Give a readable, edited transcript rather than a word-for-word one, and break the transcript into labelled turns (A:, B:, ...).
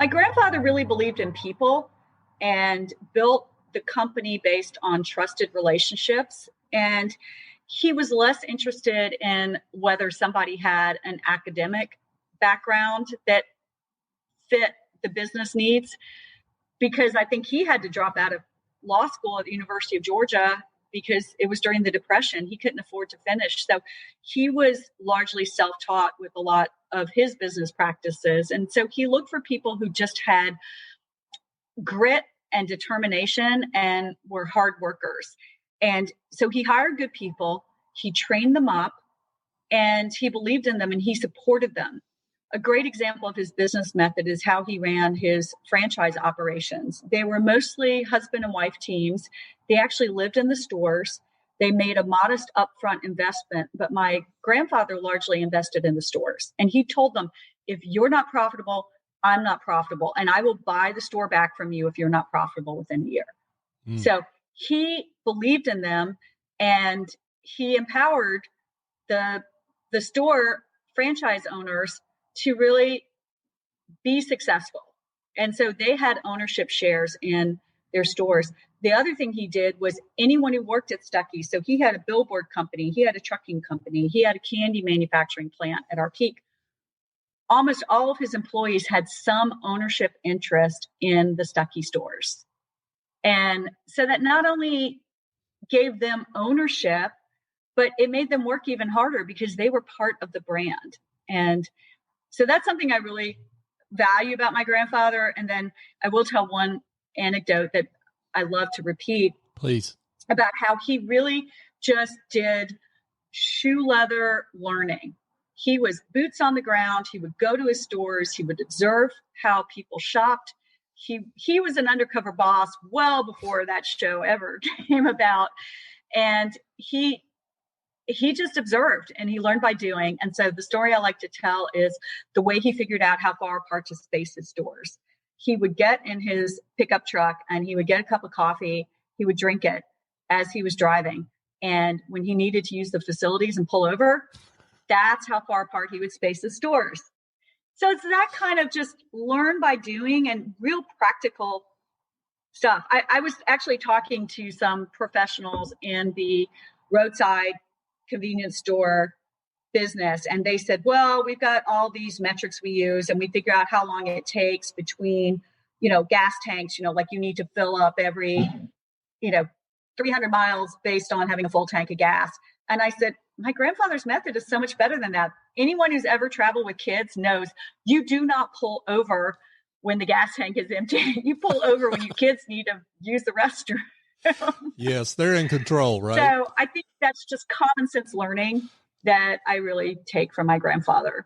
A: My grandfather really believed in people and built the company based on trusted relationships. And he was less interested in whether somebody had an academic background that fit the business needs, because I think he had to drop out of law school at the University of Georgia because it was during the Depression. He couldn't afford to finish. So he was largely self-taught with a lot of his business practices. And so he looked for people who just had grit and determination and were hard workers. And so he hired good people, he trained them up, and he believed in them and he supported them. A great example of his business method is how he ran his franchise operations. They were mostly husband and wife teams. They actually lived in the stores. They made a modest upfront investment, but my grandfather largely invested in the stores. And he told them, if you're not profitable, I'm not profitable. And I will buy the store back from you if you're not profitable within a year. So he believed in them and he empowered the store franchise owners to really be successful. And so they had ownership shares in their stores. The other thing he did was anyone who worked at Stuckey, so he had a billboard company, he had a trucking company, he had a candy manufacturing plant at our peak. Almost all of his employees had some ownership interest in the Stuckey stores. And so that not only gave them ownership, but it made them work even harder because they were part of the brand. And so that's something I really value about my grandfather. And then I will tell one anecdote that I love to repeat.
B: Please.
A: About how he really just did shoe leather learning. He was boots on the ground. He would go to his stores. He would observe how people shopped. He was an undercover boss well before that show ever came about. And he just observed and he learned by doing. And so the story I like to tell is the way he figured out how far apart to space his stores. He would get in his pickup truck and he would get a cup of coffee. He would drink it as he was driving. And when he needed to use the facilities and pull over, that's how far apart he would space his stores. So it's that kind of just learn by doing and real practical stuff. I was actually talking to some professionals in the roadside convenience store business, and they said, well, we've got all these metrics we use and we figure out how long it takes between, gas tanks, like you need to fill up every, 300 miles based on having a full tank of gas. And I said, my grandfather's method is so much better than that. Anyone who's ever traveled with kids knows you do not pull over when the gas tank is empty. You pull over when your kids need to use the restroom.
B: Yes, they're in control, right?
A: So I think that's just common sense learning that I really take from my grandfather.